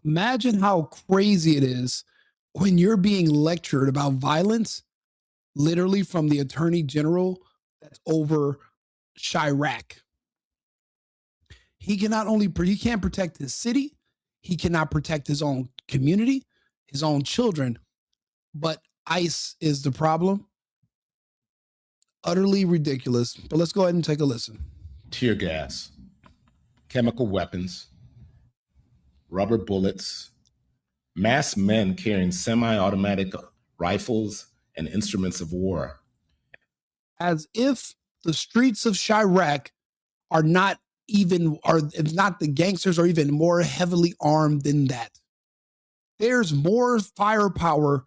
Imagine how crazy it is when you're being lectured about violence, literally from the attorney general that's over Chirac. He can not only he can't protect his city, he cannot protect his own community, his own children, but ICE is the problem. Utterly ridiculous. But let's go ahead and take a listen. Tear gas, chemical weapons, rubber bullets, masked men carrying semi-automatic rifles and instruments of war. As if the streets of Chirac are not if not the gangsters are even more heavily armed than that. There's more firepower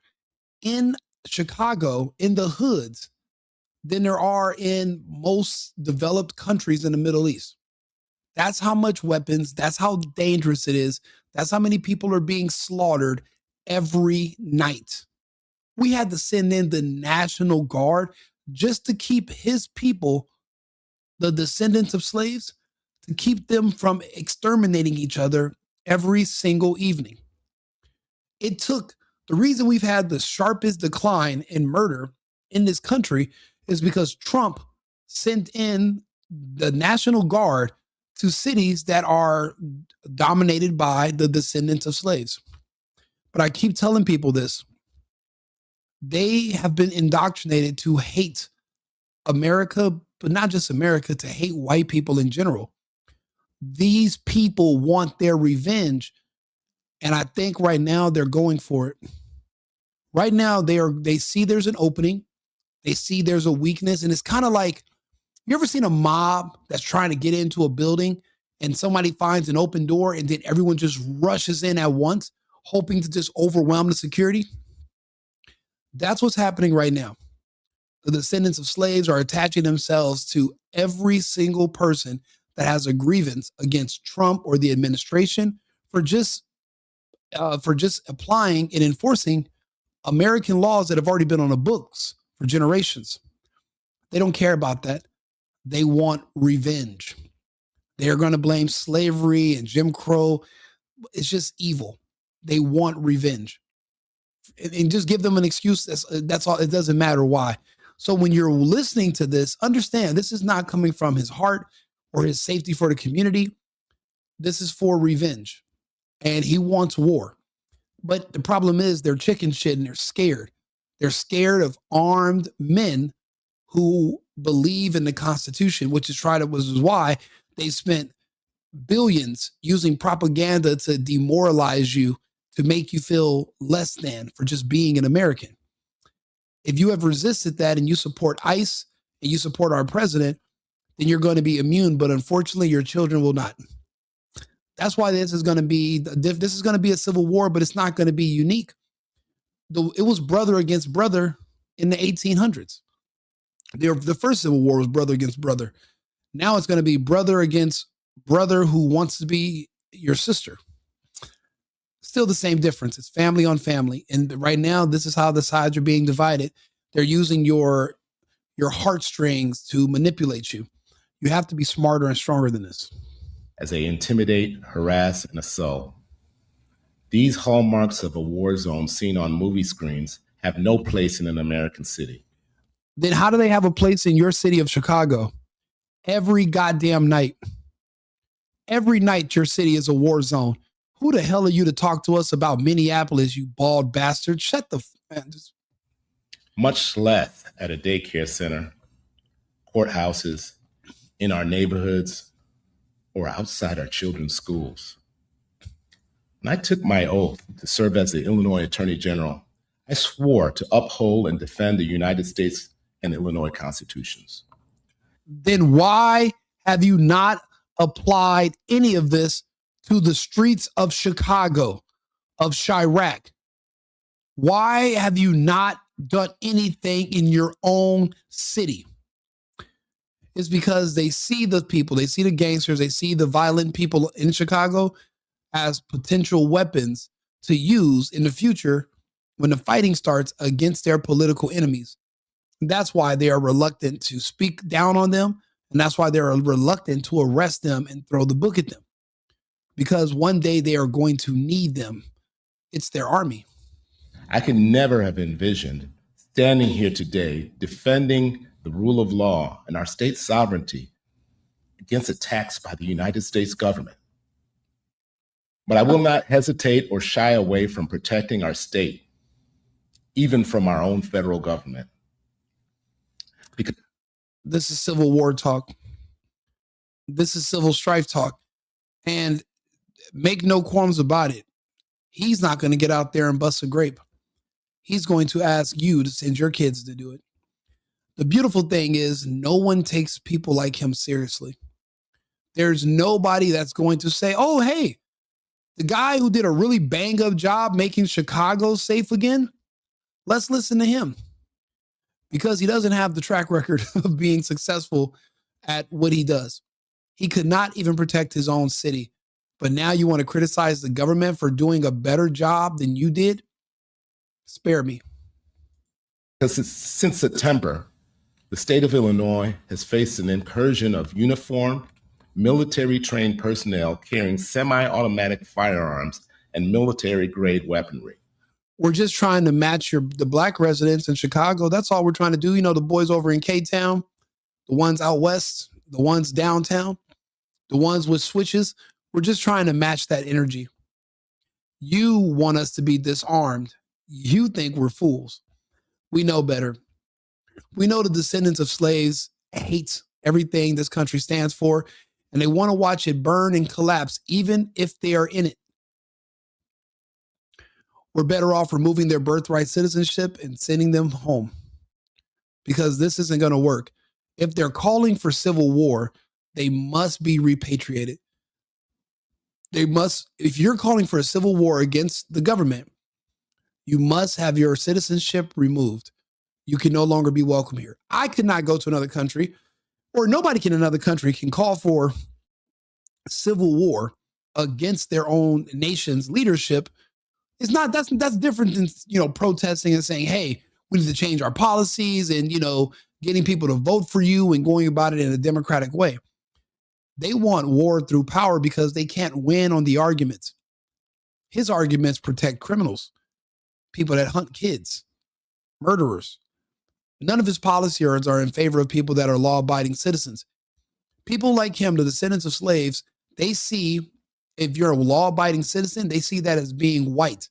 in Chicago, in the hoods, than there are in most developed countries in the Middle East. That's how much weapons, that's how dangerous it is. That's how many people are being slaughtered every night. We had to send in the National Guard just to keep his people, the descendants of slaves, to keep them from exterminating each other every single evening. The reason we've had the sharpest decline in murder in this country is because Trump sent in the National Guard to cities that are dominated by the descendants of slaves. But I keep telling people this. They have been indoctrinated to hate America, but not just America, to hate white people in general. These people want their revenge. And I think right now they're going for it. Right now they see there's an opening. They see there's a weakness. And it's kind of like, you ever seen a mob that's trying to get into a building and somebody finds an open door and then everyone just rushes in at once, hoping to just overwhelm the security? That's what's happening right now. The descendants of slaves are attaching themselves to every single person that has a grievance against Trump or the administration for just applying and enforcing American laws that have already been on the books for generations. They don't care about that. They want revenge. They're going to blame slavery and Jim Crow. It's just evil. They want revenge. And just give them an excuse. That's all. It doesn't matter why. So when you're listening to this, understand this is not coming from his heart or his safety for the community. This is for revenge. And he wants war. But the problem is they're chicken shit and they're scared. They're scared of armed men who believe in the Constitution, which is why they spent billions using propaganda to demoralize you, to make you feel less than for just being an American. If you have resisted that and you support ICE and you support our president, then you're going to be immune. But unfortunately, your children will not. That's why this is going to be a civil war, but it's not going to be unique. It was brother against brother in the 1800s. The first civil war was brother against brother. Now it's going to be brother against brother who wants to be your sister. Still the same difference. It's family on family. And right now, this is how the sides are being divided. They're using your heartstrings to manipulate you. You have to be smarter and stronger than this. As they intimidate, harass, and assault. These hallmarks of a war zone seen on movie screens have no place in an American city. Then how do they have a place in your city of Chicago? Every goddamn night. Every night your city is a war zone. Who the hell are you to talk to us about Minneapolis, you bald bastard? Shut the man. Much less at a daycare center, courthouses, in our neighborhoods, or outside our children's schools. When I took my oath to serve as the Illinois Attorney General, I swore to uphold and defend the United States and Illinois constitutions. Then why have you not applied any of this to the streets of Chicago, of Chirac? Why have you not done anything in your own city? It's because they see the people, they see the gangsters, they see the violent people in Chicago as potential weapons to use in the future when the fighting starts against their political enemies. And that's why they are reluctant to speak down on them. And that's why they're reluctant to arrest them and throw the book at them. because one day they are going to need them. It's their army. I could never have envisioned standing here today defending the rule of law and our state's sovereignty against attacks by the United States government. But I will not hesitate or shy away from protecting our state, even from our own federal government. Because this is civil war talk. This is civil strife talk. And make no qualms about it. He's not going to get out there and bust a grape. He's going to ask you to send your kids to do it. The beautiful thing is no one takes people like him seriously. There's nobody that's going to say, oh, hey, the guy who did a really bang up job making Chicago safe again, let's listen to him. Because he doesn't have the track record of being successful at what he does. He could not even protect his own city. But now you want to criticize the government for doing a better job than you did? Spare me. Because since September, the state of Illinois has faced an incursion of uniformed, military-trained personnel carrying semi-automatic firearms and military-grade weaponry. We're just trying to match the black residents in Chicago. That's all we're trying to do. You know, the boys over in K-Town, the ones out west, the ones downtown, the ones with switches. We're just trying to match that energy. You want us to be disarmed. You think we're fools. We know better. We know the descendants of slaves hate everything this country stands for, and they want to watch it burn and collapse, even if they are in it. We're better off removing their birthright citizenship and sending them home, because this isn't going to work. If they're calling for civil war, they must be repatriated. They must, if you're calling for a civil war against the government, you must have your citizenship removed. You can no longer be welcome here. I could not go to another country, or nobody in another country can call for civil war against their own nation's leadership. It's not, that's different than, protesting and saying, hey, we need to change our policies and, getting people to vote for you and going about it in a democratic way. They want war through power because they can't win on the arguments. His arguments protect criminals, people that hunt kids, murderers. None of his policies are in favor of people that are law-abiding citizens. People like him, the descendants of slaves, they see, if you're a law-abiding citizen, they see that as being white.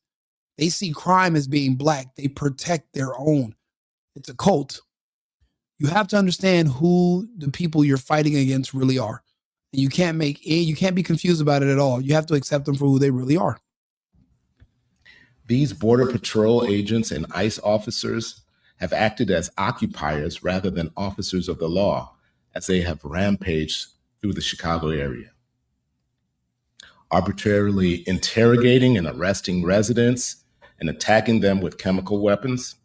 They see crime as being black. They protect their own. It's a cult. You have to understand who the people you're fighting against really are. And you can't be confused about it at all. You have to accept them for who they really are. These Border Patrol agents and ICE officers have acted as occupiers rather than officers of the law, as they have rampaged through the Chicago area, arbitrarily interrogating and arresting residents and attacking them with chemical weapons.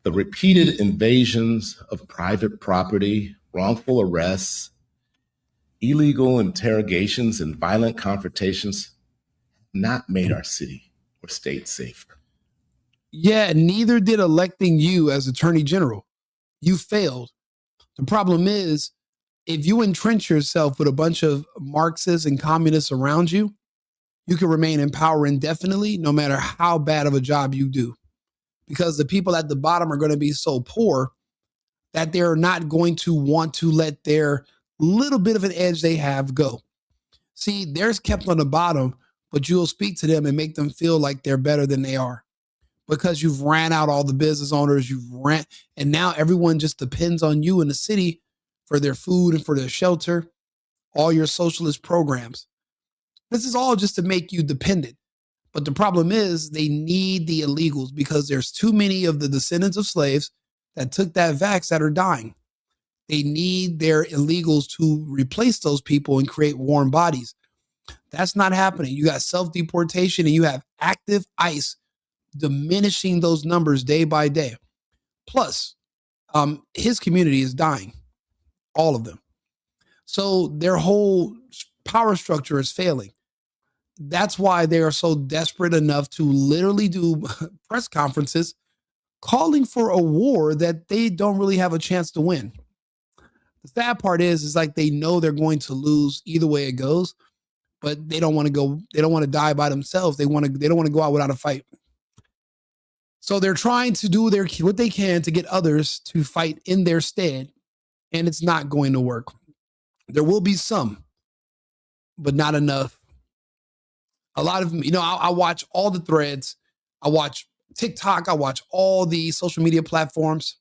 The repeated invasions of private property, wrongful arrests, illegal interrogations, and violent confrontations have not made our city or state safer. Yeah, neither did electing you as Attorney General. You failed. The problem is, if you entrench yourself with a bunch of Marxists and communists around you, you can remain in power indefinitely, no matter how bad of a job you do. Because the people at the bottom are going to be so poor that they're not going to want to let their little bit of an edge they have go. See, they're kept on the bottom, but you'll speak to them and make them feel like they're better than they are. Because you've ran out all the business owners, and now everyone just depends on you in the city for their food and for their shelter, all your socialist programs. This is all just to make you dependent. But the problem is they need the illegals because there's too many of the descendants of slaves that took that vax that are dying. They need their illegals to replace those people and create warm bodies. That's not happening. You got self-deportation and you have active ICE diminishing those numbers day by day. Plus, his community is dying, all of them. So their whole power structure is failing. That's why they are so desperate enough to literally do press conferences calling for a war that they don't really have a chance to win. The sad part is like they know they're going to lose either way it goes, but they don't want to go. They don't want to die by themselves. They don't want to go out without a fight. So they're trying to do what they can to get others to fight in their stead, and it's not going to work. There will be some, but not enough. A lot of, I watch all the threads. I watch TikTok. I watch all the social media platforms.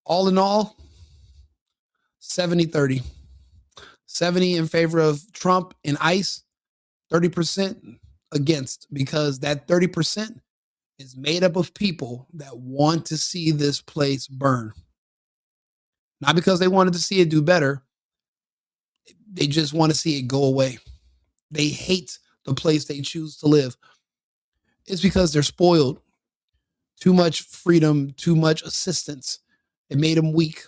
All in all, 70-30. 70 in favor of Trump and ICE, 30% against, because that 30% is made up of people that want to see this place burn. Not because they wanted to see it do better. They just want to see it go away. They hate the place they choose to live. It's because they're spoiled. Too much freedom, too much assistance. It made them weak.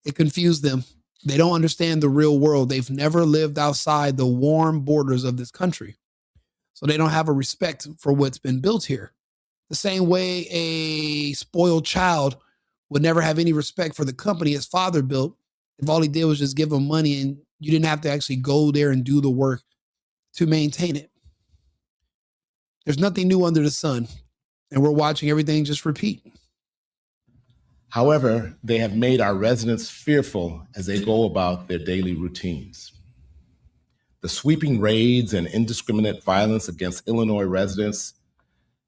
It confused them. They don't understand the real world. They've never lived outside the warm borders of this country. So they don't have a respect for what's been built here. The same way a spoiled child would never have any respect for the company his father built if all he did was just give him money and you didn't have to actually go there and do the work to maintain it. There's nothing new under the sun, and we're watching everything just repeat. However, they have made our residents fearful as they go about their daily routines. The sweeping raids and indiscriminate violence against Illinois residents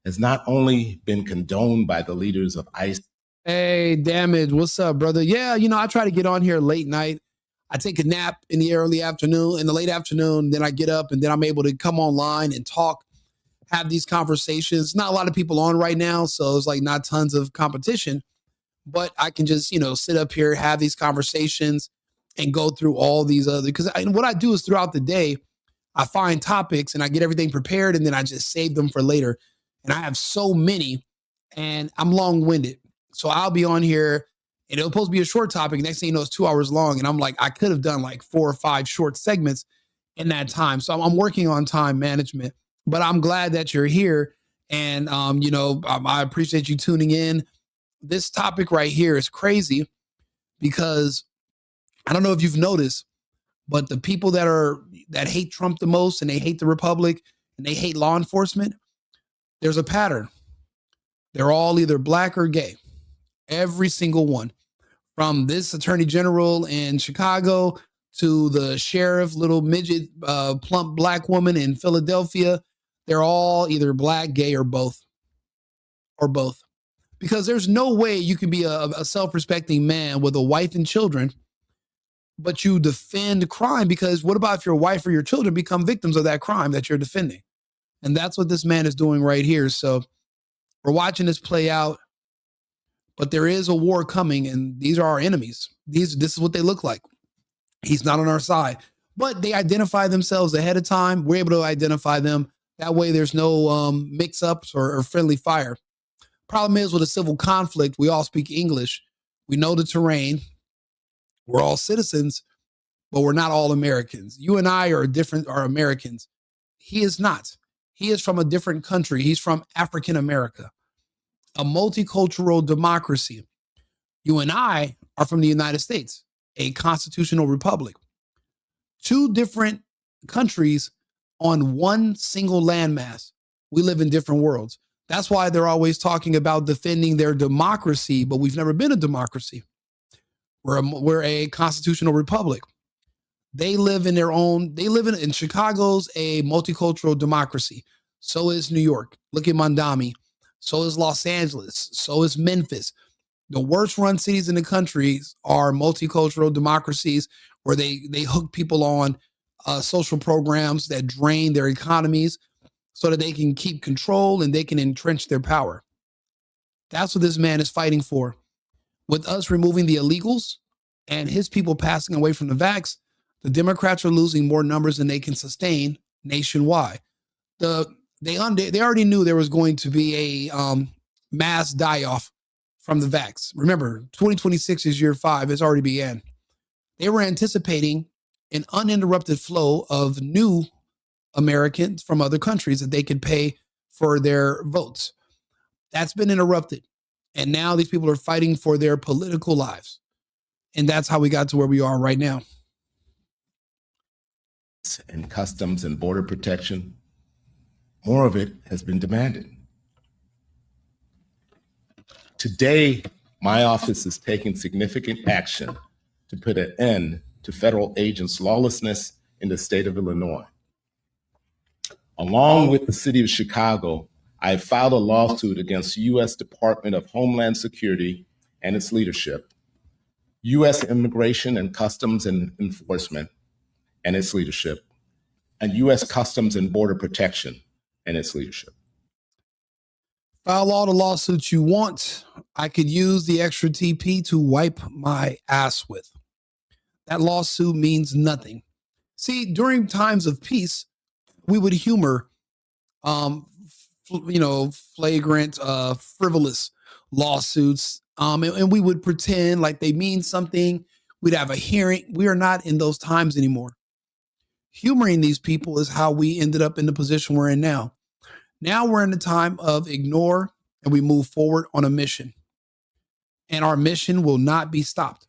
has not only been condoned by the leaders of ICE. Hey, Damage, what's up, brother? Yeah, I try to get on here late night. I take a nap in the early afternoon, in the late afternoon, then I get up and then I'm able to come online and talk, have these conversations. Not a lot of people on right now, so it's like not tons of competition, but I can just, sit up here, have these conversations and go through all these other, because what I do is throughout the day, I find topics and I get everything prepared and then I just save them for later. And I have so many and I'm long-winded. So I'll be on here and it'll supposed to be a short topic. Next thing you know, it's 2 hours long. And I'm like, I could have done like 4 or 5 short segments in that time. So I'm working on time management, but I'm glad that you're here. And, I appreciate you tuning in. This topic right here is crazy because I don't know if you've noticed, but the people that hate Trump the most and they hate the Republic and they hate law enforcement, there's a pattern. They're all either black or gay. Every single one. From this attorney general in Chicago to the sheriff, little midget, plump black woman in Philadelphia, they're all either black, gay, or both. Or both. Because there's no way you can be a self-respecting man with a wife and children, but you defend crime, because what about if your wife or your children become victims of that crime that you're defending? And that's what this man is doing right here. So we're watching this play out, but there is a war coming, and these are our enemies. This is what they look like. He's not on our side, but they identify themselves ahead of time. We're able to identify them. That way there's no mix-ups or friendly fire. Problem is, with a civil conflict, we all speak English. We know the terrain. We're all citizens, but we're not all Americans. You and I are Americans. He is not. He is from a different country. He's from African America, a multicultural democracy. You and I are from the United States, a constitutional republic. 2 different countries on one single landmass. We live in different worlds. That's why they're always talking about defending their democracy, but we've never been a democracy. We're a constitutional republic. They live in their own, in Chicago's a multicultural democracy. So is New York. Look at Mondami. So is Los Angeles. So is Memphis. The worst run cities in the country are multicultural democracies where they hook people on social programs that drain their economies so that they can keep control and they can entrench their power. That's what this man is fighting for. With us removing the illegals and his people passing away from the vax, the Democrats are losing more numbers than they can sustain nationwide. They already knew there was going to be a mass die-off from the vax. Remember, 2026 is year 5. It's already began. They were anticipating an uninterrupted flow of new Americans from other countries that they could pay for their votes. That's been interrupted. And now these people are fighting for their political lives. And that's how we got to where we are right now. and Customs and Border Protection, more of it has been demanded. Today, my office is taking significant action to put an end to federal agents' lawlessness in the state of Illinois. Along with the city of Chicago, I have filed a lawsuit against U.S. Department of Homeland Security and its leadership, U.S. Immigration and Customs and Enforcement and its leadership, and U.S. Customs and Border Protection and its leadership. File all the lawsuits you want. I could use the extra TP to wipe my ass with. That lawsuit means nothing. See, during times of peace, we would humor, flagrant, frivolous lawsuits, and we would pretend like they mean something. We'd have a hearing. We are not in those times anymore. Humoring these people is how we ended up in the position we're in now. Now we're in the time of ignore and we move forward on a mission. And our mission will not be stopped.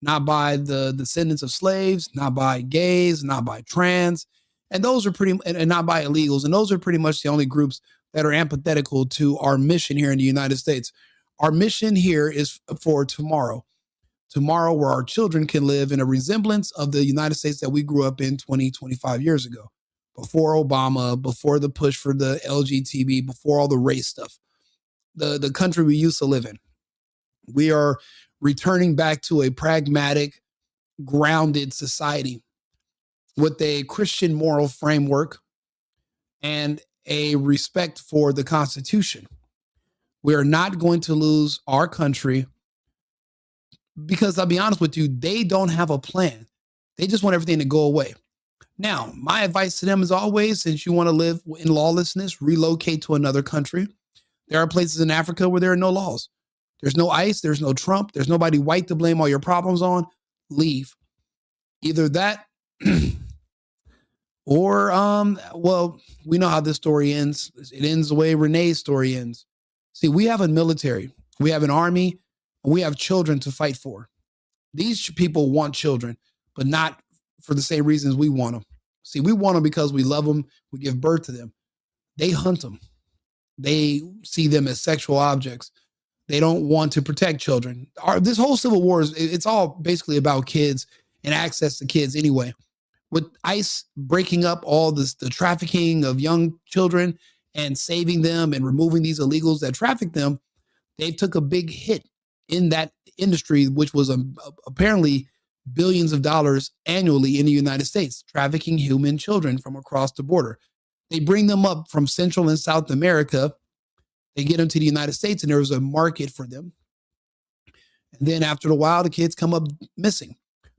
Not by the descendants of slaves, not by gays, not by trans, and those are and not by illegals. And those are pretty much the only groups that are antithetical to our mission here in the United States. Our mission here is for tomorrow. Tomorrow where our children can live in a resemblance of the United States that we grew up in 20, 25 years ago. Before Obama, before the push for the LGBT, before all the race stuff. The country we used to live in. We are returning back to a pragmatic, grounded society with a Christian moral framework and a respect for the Constitution. We are not going to lose our country because I'll be honest with you, they don't have a plan. They just want everything to go away. Now, my advice to them is always, since you want to live in lawlessness, relocate to another country. There are places in Africa where there are no laws. There's no ICE, there's no Trump, there's nobody white to blame all your problems on. Leave. Either that or, we know how this story ends. It ends the way Renee's story ends. See, we have a military, we have an army, and we have children to fight for. These people want children, but not for the same reasons we want them. See, we want them because we love them, we give birth to them. They hunt them. They see them as sexual objects. They don't want to protect children. This whole civil war it's all basically about kids and access to kids anyway. With ICE breaking up all the trafficking of young children and saving them and removing these illegals that traffic them, they took a big hit in that industry, which was apparently billions of dollars annually in the United States, trafficking human children from across the border. They bring them up from Central and South America. They get them to the United States and there's a market for them. And then after a while, the kids come up missing.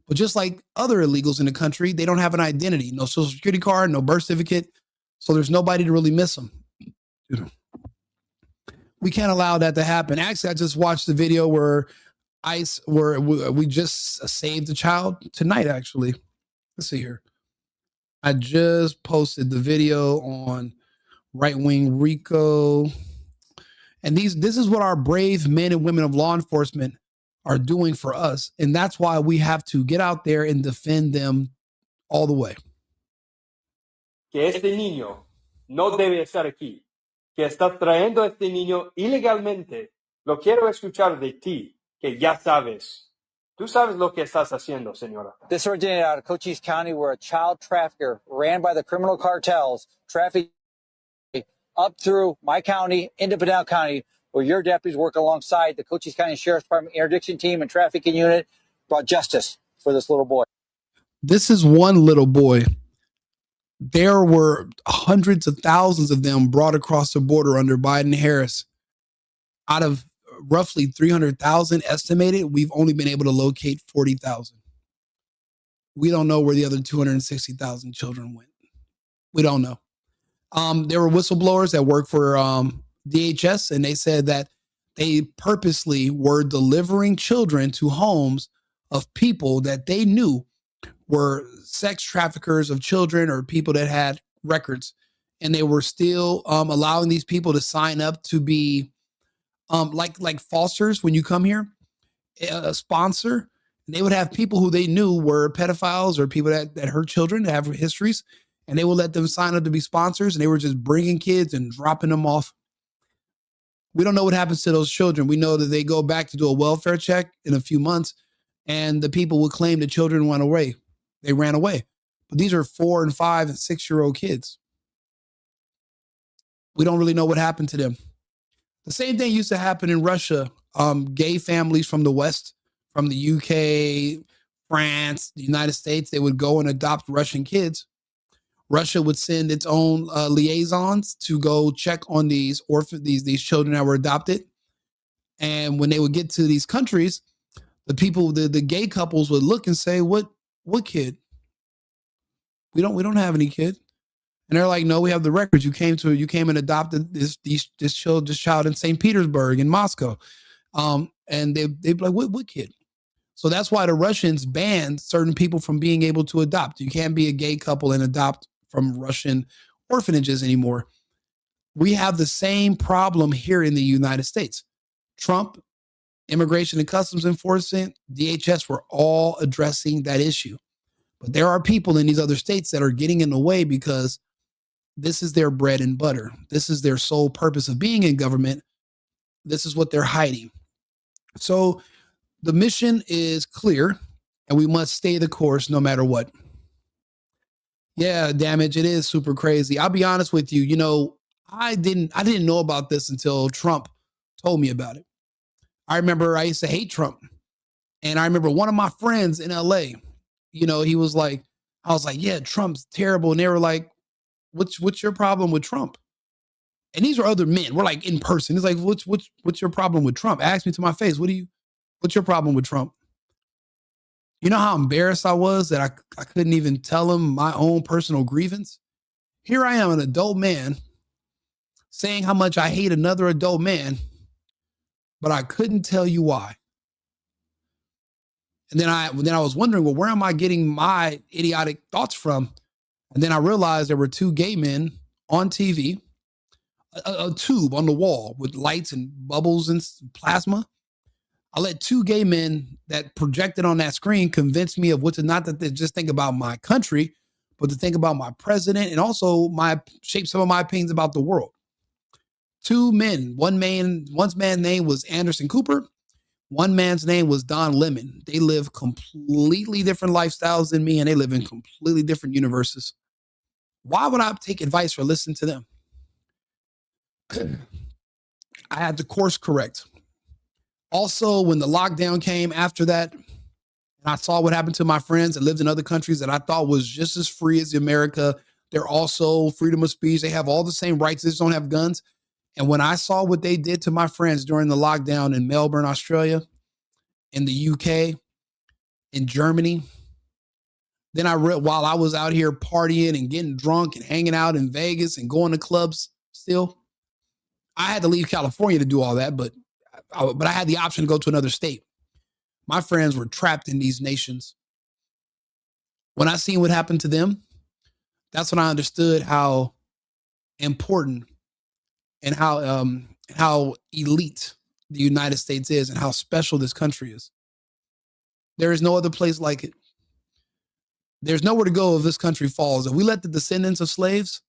But just like other illegals in the country, they don't have an identity, no social security card, no birth certificate. So there's nobody to really miss them. We can't allow that to happen. Actually, I just watched the video where we just saved a child tonight, actually. Let's see here. I just posted the video on Right Wing Rico. And this is what our brave men and women of law enforcement are doing for us. And that's why we have to get out there and defend them all the way. Que este niño no debe estar aquí. Que estás trayendo a este niño ilegalmente. Lo quiero escuchar de ti, que ya sabes. Tú sabes lo que estás haciendo, señora. This originated out of Cochise County, where a child trafficker ran by the criminal cartels, trafficking up through my county into Pinal County, where your deputies work alongside the Cochise County Sheriff's Department interdiction team and trafficking unit, brought justice for this little boy. This is one little boy. There were hundreds of thousands of them brought across the border under Biden-Harris. Out of roughly 300,000 estimated, we've only been able to locate 40,000. We don't know where the other 260,000 children went. We don't know. There were whistleblowers that work for DHS, and they said that they purposely were delivering children to homes of people that they knew were sex traffickers of children or people that had records. And they were still allowing these people to sign up to be like fosters when you come here, a sponsor. And they would have people who they knew were pedophiles or people that hurt children, that have histories, and they would let them sign up to be sponsors, and they were just bringing kids and dropping them off. We don't know what happens to those children. We know that they go back to do a welfare check in a few months, and the people will claim the children went away. They ran away. But these are 4 and 5 and 6-year-old kids. We don't really know what happened to them. The same thing used to happen in Russia. Gay families from the West, from the UK, France, the United States, they would go and adopt Russian kids. Russia would send its own liaisons to go check on these these children that were adopted. And when they would get to these countries, the people, the gay couples would look and say, what kid? We don't have any kid. And they're like, no, we have the records. You came and adopted this child in St. Petersburg, in Moscow. And they'd be like, what kid? So that's why the Russians banned certain people from being able to adopt. You can't be a gay couple and adopt from Russian orphanages anymore. We have the same problem here in the United States. Trump, Immigration and Customs Enforcement, DHS were all addressing that issue. But there are people in these other states that are getting in the way because this is their bread and butter. This is their sole purpose of being in government. This is what they're hiding. So the mission is clear, and we must stay the course no matter what. Yeah, damage. It is super crazy. I'll be honest with you. You know, I didn't know about this until Trump told me about it. I remember I used to hate Trump. And I remember one of my friends in LA, you know, he was like, I was like, yeah, Trump's terrible. And they were like, what's your problem with Trump? And these are other men. We're like in person. It's like, what's your problem with Trump? Ask me to my face. What's your problem with Trump? You know how embarrassed I was that I couldn't even tell him my own personal grievance? Here I am, an adult man, saying how much I hate another adult man, but I couldn't tell you why. And then I was wondering, well, where am I getting my idiotic thoughts from? And then I realized there were 2 gay men on TV, a tube on the wall with lights and bubbles and plasma. I let 2 gay men that projected on that screen convince me of what to not to just think about my country, but to think about my president and also shape some of my opinions about the world. 2 men, one's man's name was Anderson Cooper. One man's name was Don Lemon. They live completely different lifestyles than me, and they live in completely different universes. Why would I take advice or listen to them? I had to course correct. Also, when the lockdown came after that, and I saw what happened to my friends that lived in other countries that I thought was just as free as America, they're also freedom of speech. They have all the same rights. They just don't have guns. And when I saw what they did to my friends during the lockdown in Melbourne, Australia, in the UK, in Germany, then while I was out here partying and getting drunk and hanging out in Vegas and going to clubs still, I had to leave California to do all that, but I had the option to go to another state. My friends were trapped in these nations. When I seen what happened to them, that's when I understood how important and how elite the United States is and how special this country is. There is no other place like it. There's nowhere to go if this country falls. If we let the descendants of slaves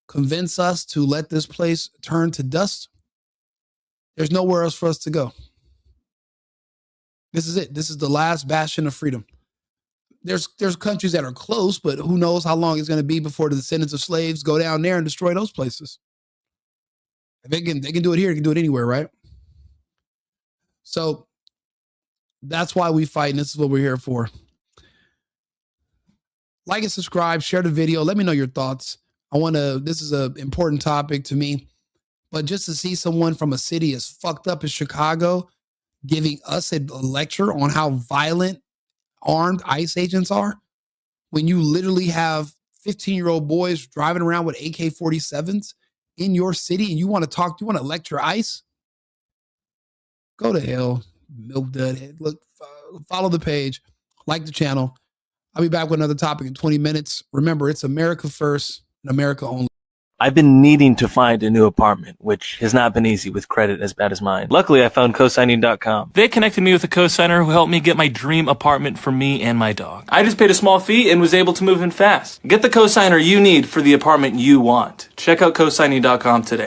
convince us to let this place turn to dust, there's nowhere else for us to go. This is it. This is the last bastion of freedom. There's countries that are close, but who knows how long it's going to be before the descendants of slaves go down there and destroy those places. If they can do it here, they can do it anywhere, right? So that's why we fight, and this is what we're here for. Like and subscribe, share the video. Let me know your thoughts. This is an important topic to me, but just to see someone from a city as fucked up as Chicago giving us a lecture on how violent armed ICE agents are, when you literally have 15-year-old boys driving around with AK-47s in your city and you want to lecture ICE? Go to hell, milk dud head. Look, follow the page, like the channel. I'll be back with another topic in 20 minutes. Remember, it's America first and America only. I've been needing to find a new apartment, which has not been easy with credit as bad as mine. Luckily, I found cosigning.com. They connected me with a cosigner who helped me get my dream apartment for me and my dog. I just paid a small fee and was able to move in fast. Get the cosigner you need for the apartment you want. Check out cosigning.com today.